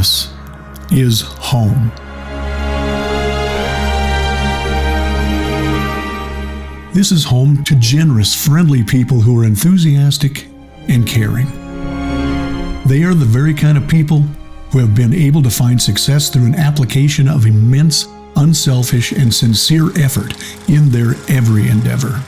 This is home. This is home to generous, friendly people who are enthusiastic and caring. They are the very kind of people who have been able to find success through an application of immense, unselfish, and sincere effort in their every endeavor.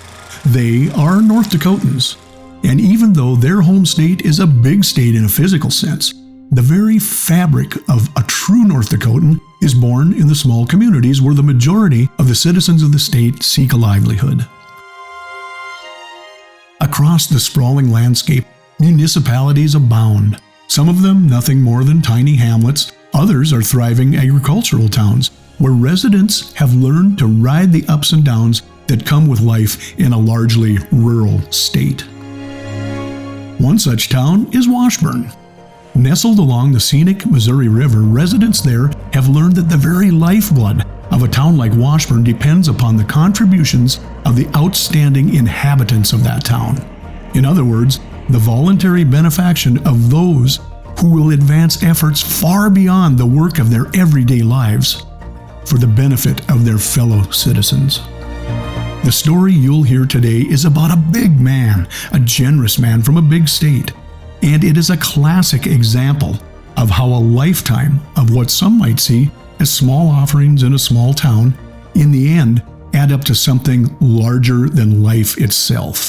They are North Dakotans, and even though their home state is a big state in a physical sense, the very fabric of a true North Dakotan is born in the small communities where the majority of the citizens of the state seek a livelihood. Across the sprawling landscape, municipalities abound. Some of them nothing more than tiny hamlets, others are thriving agricultural towns where residents have learned to ride the ups and downs that come with life in a largely rural state. One such town is Washburn. Nestled along the scenic Missouri River, residents there have learned that the very lifeblood of a town like Washburn depends upon the contributions of the outstanding inhabitants of that town. In other words, the voluntary benefaction of those who will advance efforts far beyond the work of their everyday lives for the benefit of their fellow citizens. The story you'll hear today is about a big man, a generous man from a big state. And it is a classic example of how a lifetime of what some might see as small offerings in a small town, in the end, add up to something larger than life itself.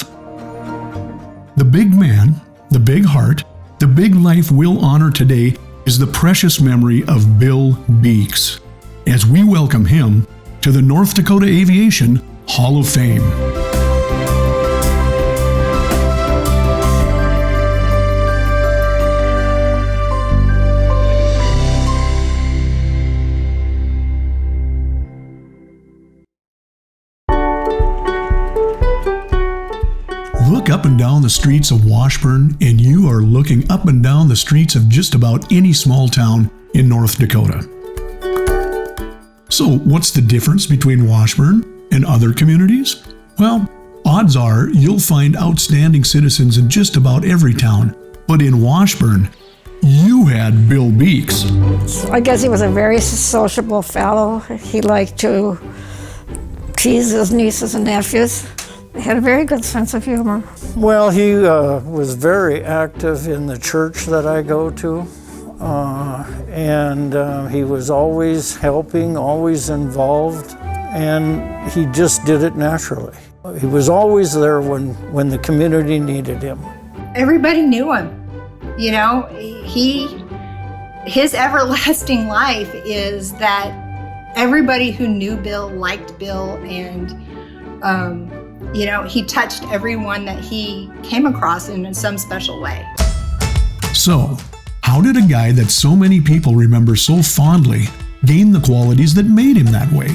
The big man, the big heart, the big life we'll honor today is the precious memory of Bill Beeks, as we welcome him to the North Dakota Aviation Hall of Fame. Look up and down the streets of Washburn, and you are looking up and down the streets of just about any small town in North Dakota. So, what's the difference between Washburn and other communities? Well, odds are you'll find outstanding citizens in just about every town. But in Washburn, you had Bill Beeks. I guess he was a very sociable fellow. He liked to tease his nieces and nephews. He had a very good sense of humor. Well, he was very active in the church that I go to, and he was always helping, always involved, and he just did it naturally. He was always there when the community needed him. Everybody knew him. You know, his everlasting life is that everybody who knew Bill liked Bill, and he touched everyone that he came across in some special way. So, how did a guy that so many people remember so fondly gain the qualities that made him that way?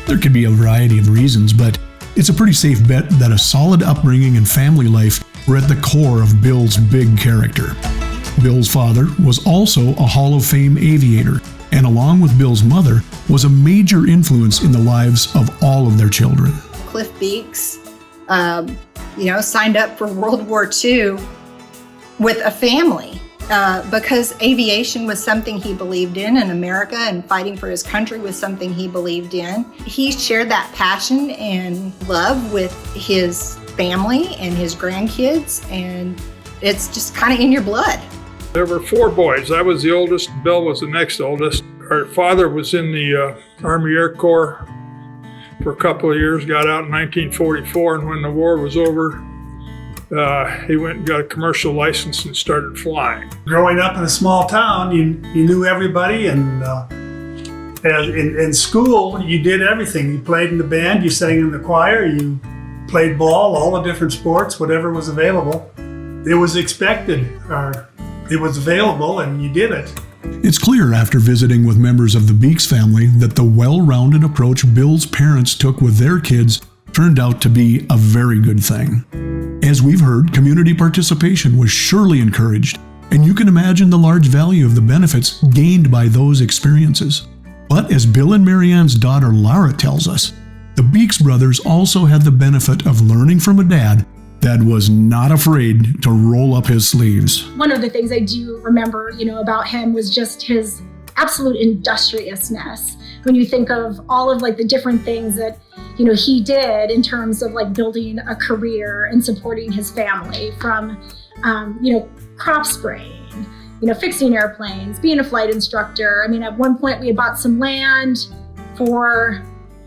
There could be a variety of reasons, but it's a pretty safe bet that a solid upbringing and family life were at the core of Bill's big character. Bill's father was also a Hall of Fame aviator, and along with Bill's mother, was a major influence in the lives of all of their children. Cliff Beeks, signed up for World War II with a family because aviation was something he believed in America, and fighting for his country was something he believed in. He shared that passion and love with his family and his grandkids, and it's just kind of in your blood. There were 4 boys. I was the oldest. Bill was the next oldest. Our father was in the Army Air Corps for a couple of years, got out in 1944, and when the war was over, he went and got a commercial license and started flying. Growing up in a small town, you knew everybody, and in school, you did everything. You played in the band, you sang in the choir, you played ball, all the different sports, whatever was available. It was expected, or it was available, and you did it. It's clear after visiting with members of the Beeks family that the well-rounded approach Bill's parents took with their kids turned out to be a very good thing. As we've heard, community participation was surely encouraged, and you can imagine the large value of the benefits gained by those experiences. But as Bill and Marianne's daughter Laura tells us, the Beeks brothers also had the benefit of learning from a dad that was not afraid to roll up his sleeves. One of the things I do remember, about him was just his absolute industriousness. When you think of all of like the different things that, he did in terms of like building a career and supporting his family, from, crop spraying, fixing airplanes, being a flight instructor. I mean, at one point we had bought some land for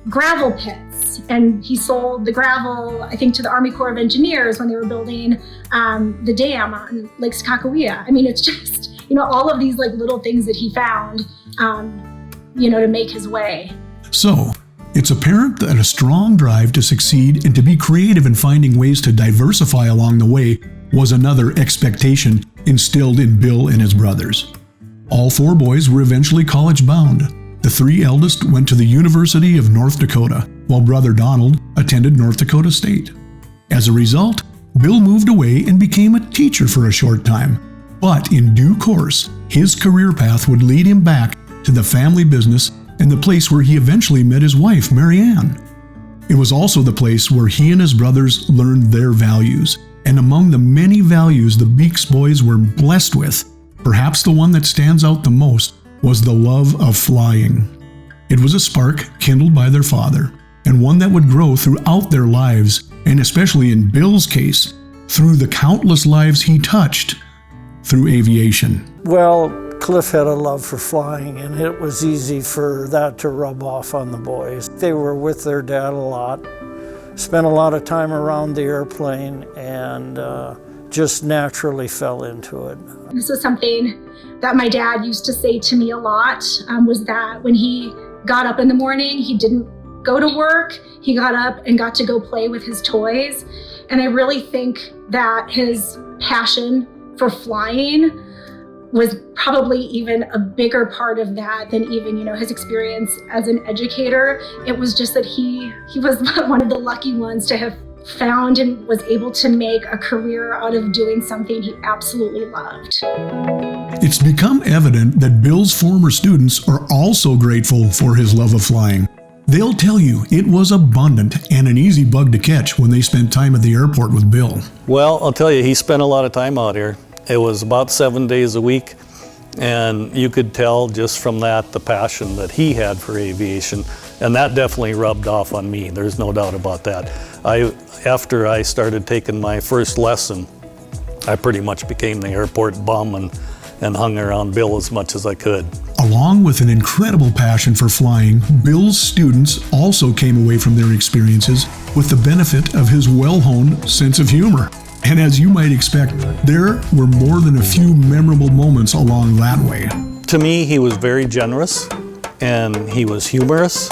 gravel pits, and he sold the gravel, I think, to the Army Corps of Engineers when they were building the dam on Lake Sakakawea. I mean, it's just, all of these like little things that he found, to make his way. So, it's apparent that a strong drive to succeed and to be creative in finding ways to diversify along the way was another expectation instilled in Bill and his brothers. All 4 boys were eventually college-bound. The 3 eldest went to the University of North Dakota, while brother Donald attended North Dakota State. As a result, Bill moved away and became a teacher for a short time. But in due course, his career path would lead him back to the family business and the place where he eventually met his wife, Mary Ann. It was also the place where he and his brothers learned their values. And among the many values the Beeks boys were blessed with, perhaps the one that stands out the most was the love of flying. It was a spark kindled by their father, and one that would grow throughout their lives, and especially in Bill's case, through the countless lives he touched through aviation. Well, Cliff had a love for flying, and it was easy for that to rub off on the boys. They were with their dad a lot, spent a lot of time around the airplane, and just naturally fell into it. This is something that my dad used to say to me a lot, was that when he got up in the morning, he didn't go to work. He got up and got to go play with his toys. And I really think that his passion for flying was probably even a bigger part of that than even, his experience as an educator. It was just that he was one of the lucky ones to have found and was able to make a career out of doing something he absolutely loved. It's become evident that Bill's former students are also grateful for his love of flying. They'll tell you it was abundant and an easy bug to catch when they spent time at the airport with Bill. Well, I'll tell you, he spent a lot of time out here. It was about 7 days a week, and you could tell just from that the passion that he had for aviation, and that definitely rubbed off on me. There's no doubt about that. After I started taking my first lesson, I pretty much became the airport bum and hung around Bill as much as I could. Along with an incredible passion for flying, Bill's students also came away from their experiences with the benefit of his well-honed sense of humor. And as you might expect, there were more than a few memorable moments along that way. To me, he was very generous, and he was humorous,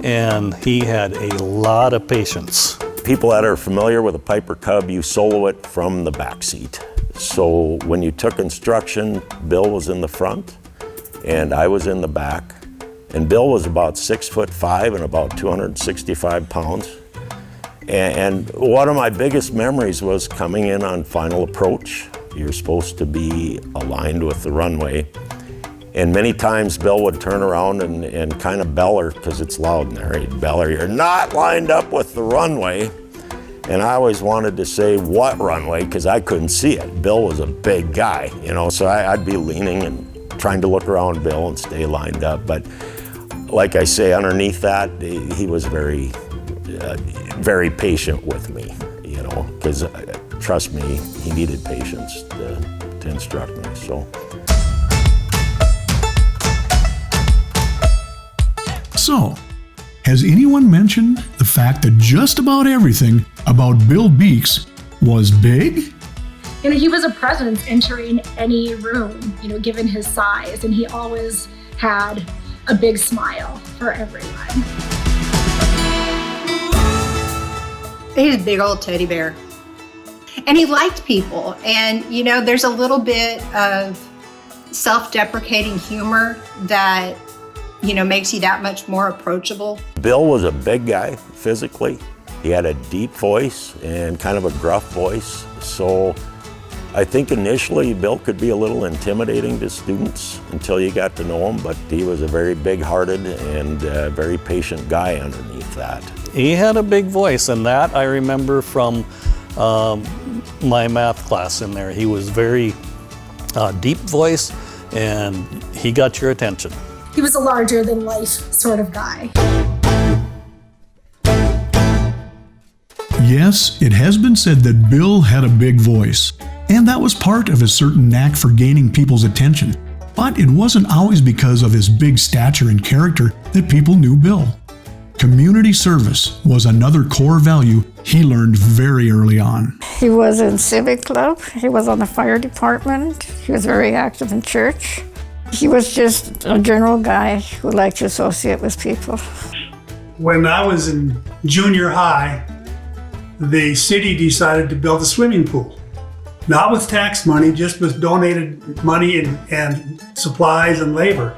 and he had a lot of patience. People that are familiar with a Piper Cub, you solo it from the back seat. So when you took instruction, Bill was in the front, and I was in the back. And Bill was about 6'5" and about 265 pounds. And one of my biggest memories was coming in on final approach. You're supposed to be aligned with the runway. And many times Bill would turn around and kind of beller, because it's loud in there. He'd beller, "You're not lined up with the runway." And I always wanted to say, "What runway?" because I couldn't see it. Bill was a big guy, so I'd be leaning and trying to look around Bill and stay lined up. But like I say, underneath that, he was very, very patient with me, because trust me, he needed patience to instruct me. So, has anyone mentioned the fact that just about everything about Bill Beeks was big? He was a presence entering any room, given his size, and he always had a big smile for everyone. He's a big old teddy bear. And he liked people. And, there's a little bit of self-deprecating humor that, makes you that much more approachable. Bill was a big guy physically. He had a deep voice and kind of a gruff voice. So I think initially Bill could be a little intimidating to students until you got to know him, but he was a very big-hearted and very patient guy underneath that. He had a big voice, and that I remember from my math class in there. He was very deep voice, and he got your attention. He was a larger than life sort of guy. Yes, it has been said that Bill had a big voice, and that was part of his certain knack for gaining people's attention. But it wasn't always because of his big stature and character that people knew Bill. Community service was another core value he learned very early on. He was in Civic Club. He was on the fire department. He was very active in church. He was just a general guy who liked to associate with people. When I was in junior high, the city decided to build a swimming pool. Not with tax money, just with donated money and supplies and labor.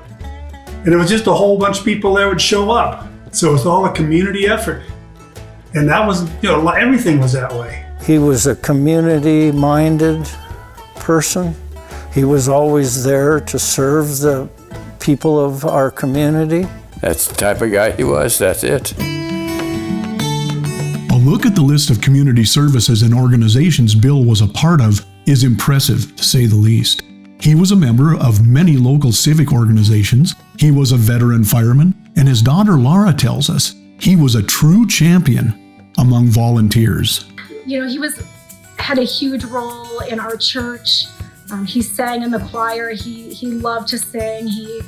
And it was just a whole bunch of people there would show up. So it's all a community effort. And that was, everything was that way. He was a community-minded person. He was always there to serve the people of our community. That's the type of guy he was, that's it. A look at the list of community services and organizations Bill was a part of is impressive, to say the least. He was a member of many local civic organizations, he was a veteran fireman, and his daughter Laura tells us he was a true champion among volunteers. He had a huge role in our church. He sang in the choir. He loved to sing. He,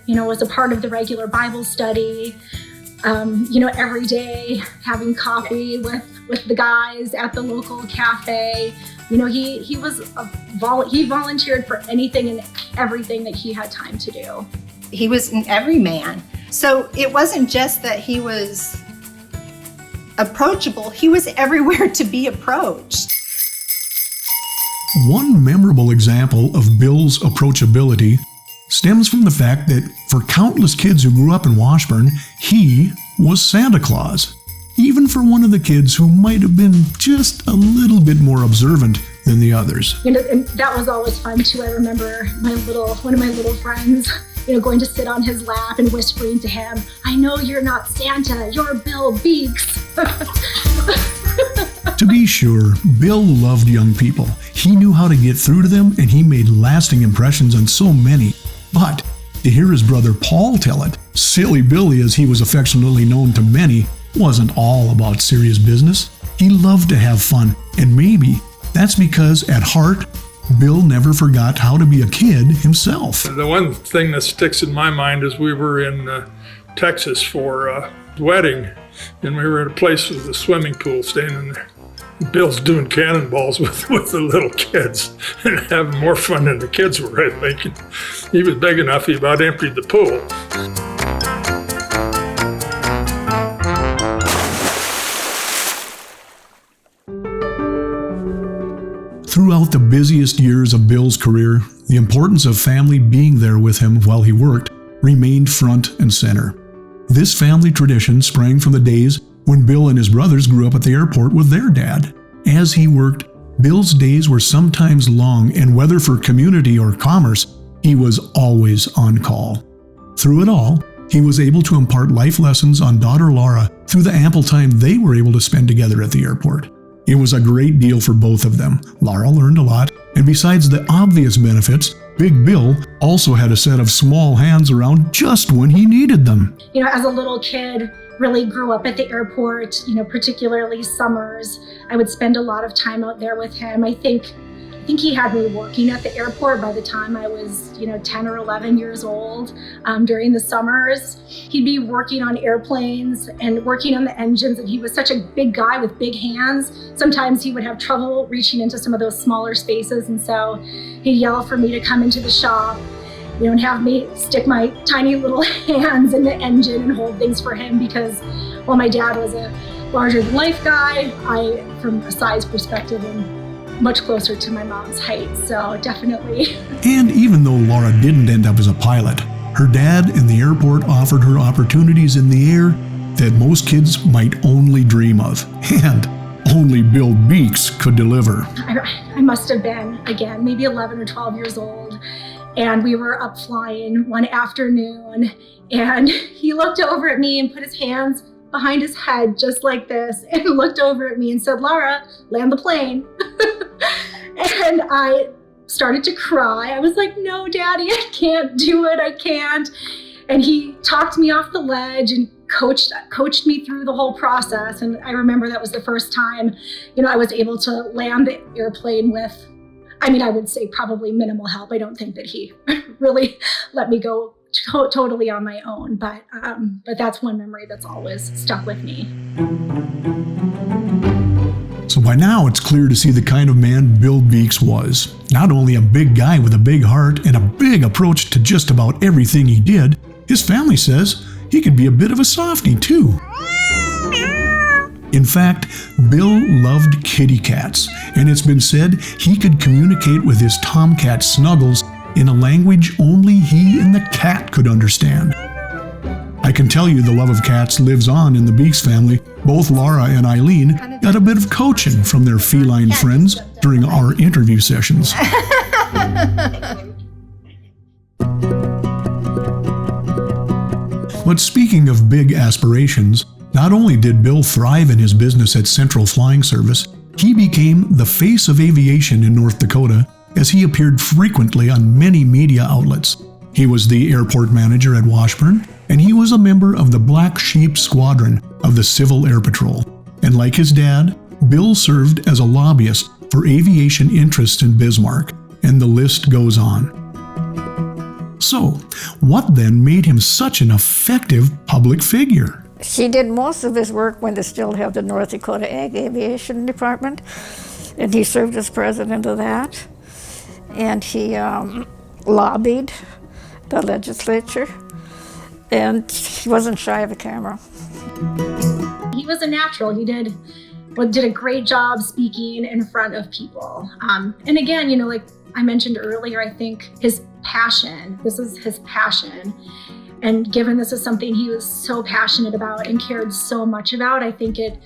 was a part of the regular Bible study. Every day having coffee with the guys at the local cafe. He volunteered for anything and everything that he had time to do. He was an everyman. So it wasn't just that he was approachable, he was everywhere to be approached. One memorable example of Bill's approachability stems from the fact that for countless kids who grew up in Washburn, he was Santa Claus, even for one of the kids who might have been just a little bit more observant than the others. And that was always fun too. I remember one of my little friends, going to sit on his lap and whispering to him, "I know you're not Santa, you're Bill Beeks." To be sure, Bill loved young people. He knew how to get through to them, and he made lasting impressions on so many. But to hear his brother Paul tell it, Silly Billy, as he was affectionately known to many, wasn't all about serious business. He loved to have fun, and maybe that's because at heart, Bill never forgot how to be a kid himself. The one thing that sticks in my mind is we were in Texas for a wedding, and we were at a place with a swimming pool standing there. Bill's doing cannonballs with the little kids and having more fun than the kids were, I think. He was big enough, he about emptied the pool. Throughout the busiest years of Bill's career, the importance of family being there with him while he worked remained front and center. This family tradition sprang from the days when Bill and his brothers grew up at the airport with their dad. As he worked, Bill's days were sometimes long, and whether for community or commerce, he was always on call. Through it all, he was able to impart life lessons on daughter Laura through the ample time they were able to spend together at the airport. It was a great deal for both of them. Laura learned a lot, and besides the obvious benefits, Big Bill also had a set of small hands around just when he needed them. As a little kid, really grew up at the airport, particularly summers. I would spend a lot of time out there with him. I think he had me working at the airport by the time I was, 10 or 11 years old. During the summers, he'd be working on airplanes and working on the engines, and he was such a big guy with big hands. Sometimes he would have trouble reaching into some of those smaller spaces, and so he'd yell for me to come into the shop, and have me stick my tiny little hands in the engine and hold things for him because, while my dad was a larger-than-life guy, I, from a size perspective, am much closer to my mom's height, so definitely. And even though Laura didn't end up as a pilot, her dad and the airport offered her opportunities in the air that most kids might only dream of, and only Bill Beeks could deliver. I must have been, again, maybe 11 or 12 years old, and we were up flying one afternoon, and he looked over at me and put his hands behind his head just like this and looked over at me and said, "Laura, land the plane." And I started to cry. I was like, "No, Daddy, I can't do it. I can't." And he talked me off the ledge and coached me through the whole process. And I remember that was the first time, I was able to land the airplane with, I would say probably minimal help. I don't think that he really let me go totally on my own, but that's one memory that's always stuck with me. So by now it's clear to see the kind of man Bill Beeks was. Not only a big guy with a big heart and a big approach to just about everything he did, his family says he could be a bit of a softie too. In fact, Bill loved kitty cats, and it's been said he could communicate with his tomcat Snuggles in a language only he and the cat could understand. I can tell you the love of cats lives on in the Beeks family. Both Laura and Eileen got a bit of coaching from their feline friends during our interview sessions. But speaking of big aspirations, not only did Bill thrive in his business at Central Flying Service, he became the face of aviation in North Dakota as he appeared frequently on many media outlets. He was the airport manager at Washburn, and he was a member of the Black Sheep Squadron of the Civil Air Patrol. And like his dad, Bill served as a lobbyist for aviation interests in Bismarck, and the list goes on. So, what then made him such an effective public figure? He did most of his work when they still have the North Dakota Aviation Department, and he served as president of that. And he lobbied the legislature, and he wasn't shy of a camera. He was a natural. He did a great job speaking in front of people. And again, like I mentioned earlier, I think his passion, this is his passion. And given this is something he was so passionate about and cared so much about, I think it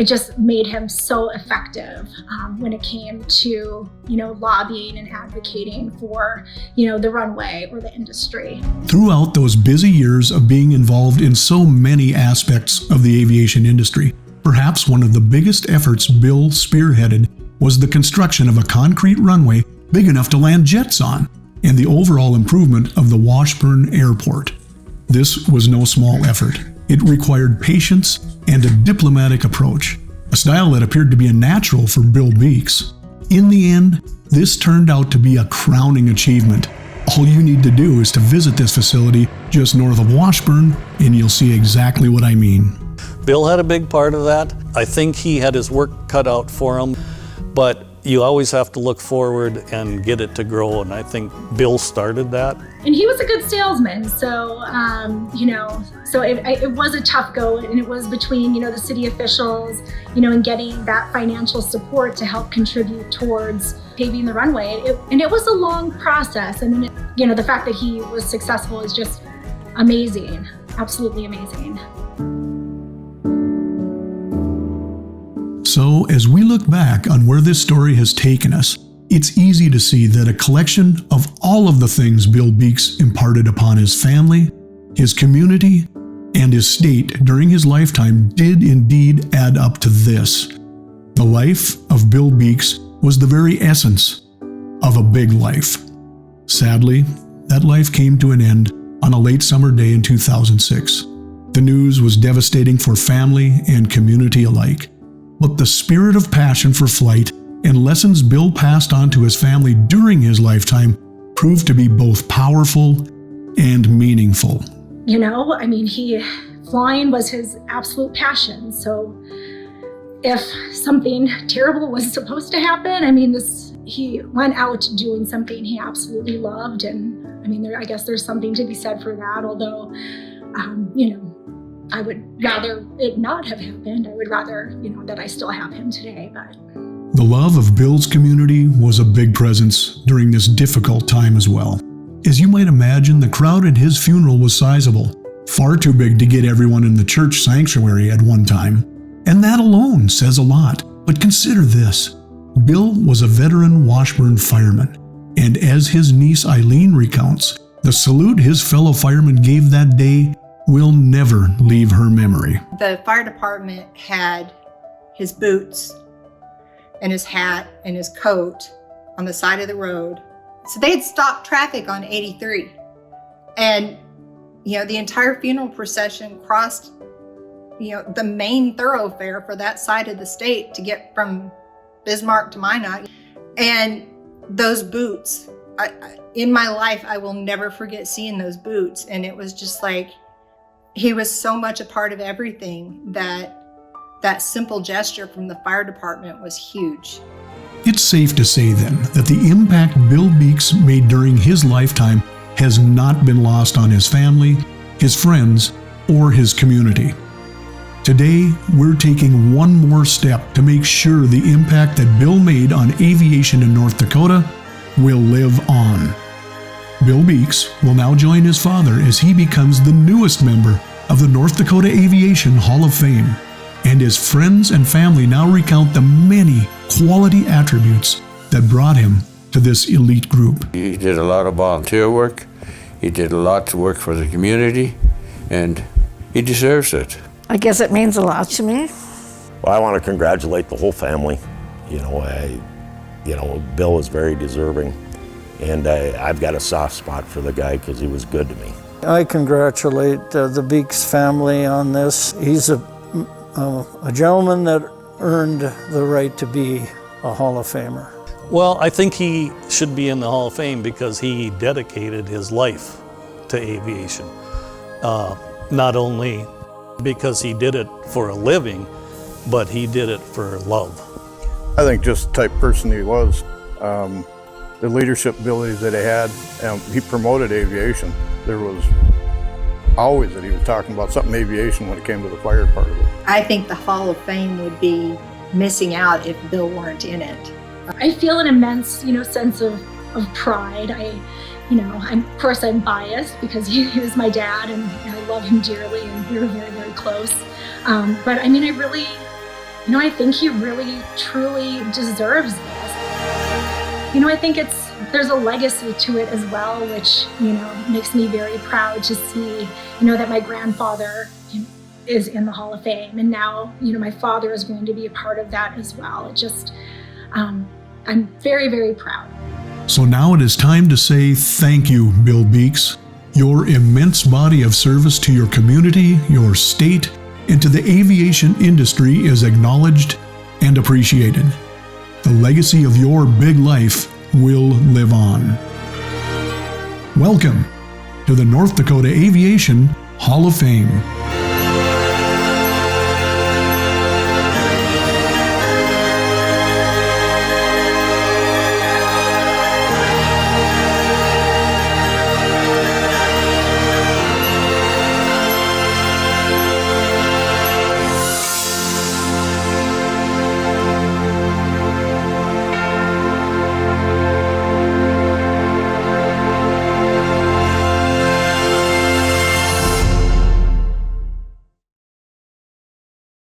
just made him so effective when it came to, lobbying and advocating for, the runway or the industry. Throughout those busy years of being involved in so many aspects of the aviation industry, perhaps one of the biggest efforts Bill spearheaded was the construction of a concrete runway big enough to land jets on, and the overall improvement of the Washburn Airport. This was no small effort. It required patience and a diplomatic approach, a style that appeared to be a natural for Bill Beeks. In the end, this turned out to be a crowning achievement. All you need to do is to visit this facility just north of Washburn, and you'll see exactly what I mean. Bill had a big part of that. I think he had his work cut out for him, but you always have to look forward and get it to grow, and I think Bill started that. And he was a good salesman, so so it was a tough go, and it was between the city officials, and getting that financial support to help contribute towards paving the runway. And it was a long process. I mean, the fact that he was successful is just amazing, absolutely amazing. So, as we look back on where this story has taken us, it's easy to see that a collection of all of the things Bill Beeks imparted upon his family, his community, and his state during his lifetime did indeed add up to this. The life of Bill Beeks was the very essence of a big life. Sadly, that life came to an end on a late summer day in 2006. The news was devastating for family and community alike. But the spirit of passion for flight and lessons Bill passed on to his family during his lifetime proved to be both powerful and meaningful. Flying was his absolute passion. So if something terrible was supposed to happen, he went out doing something he absolutely loved. And I guess there's something to be said for that, although, I would rather it not have happened. I would rather, that I still have him today. But the love of Bill's community was a big presence during this difficult time as well. As you might imagine, the crowd at his funeral was sizable, far too big to get everyone in the church sanctuary at one time. And that alone says a lot. But consider this. Bill was a veteran Washburn fireman, and as his niece Eileen recounts, the salute his fellow firemen gave that day will never leave her memory. The fire department had his boots and his hat and his coat on the side of the road. So they had stopped traffic on 83. And, the entire funeral procession crossed, the main thoroughfare for that side of the state to get from Bismarck to Minot. And those boots, in my life, I will never forget seeing those boots. And it was just like, he was so much a part of everything that simple gesture from the fire department was huge. It's safe to say then that the impact Bill Beeks made during his lifetime has not been lost on his family, his friends, or his community. Today, we're taking one more step to make sure the impact that Bill made on aviation in North Dakota will live on. Bill Beeks will now join his father as he becomes the newest member of the North Dakota Aviation Hall of Fame, and his friends and family now recount the many quality attributes that brought him to this elite group. He did a lot of volunteer work. He did a lot to work for the community, and he deserves it. I guess it means a lot to me. Well, I want to congratulate the whole family. Bill is very deserving, and I've got a soft spot for the guy because he was good to me. I congratulate the Beeks family on this. He's a gentleman that earned the right to be a Hall of Famer. Well, I think he should be in the Hall of Fame because he dedicated his life to aviation. Not only because he did it for a living, but he did it for love. I think just the type of person he was, the leadership abilities that he had, he promoted aviation. There was always that he was talking about something aviation when it came to the fire part of it. I think the Hall of Fame would be missing out if Bill weren't in it. I feel an immense, sense of pride. Of course I'm biased because he was my dad and I love him dearly and we were very, very close. But I really, I think he really, truly deserves this. I think there's a legacy to it as well, which, makes me very proud to see, that my grandfather is in the Hall of Fame. And now, my father is going to be a part of that as well. It just, I'm very, very proud. So now it is time to say thank you, Bill Beeks. Your immense body of service to your community, your state, and to the aviation industry is acknowledged and appreciated. The legacy of your big life will live on. Welcome to the North Dakota Aviation Hall of Fame.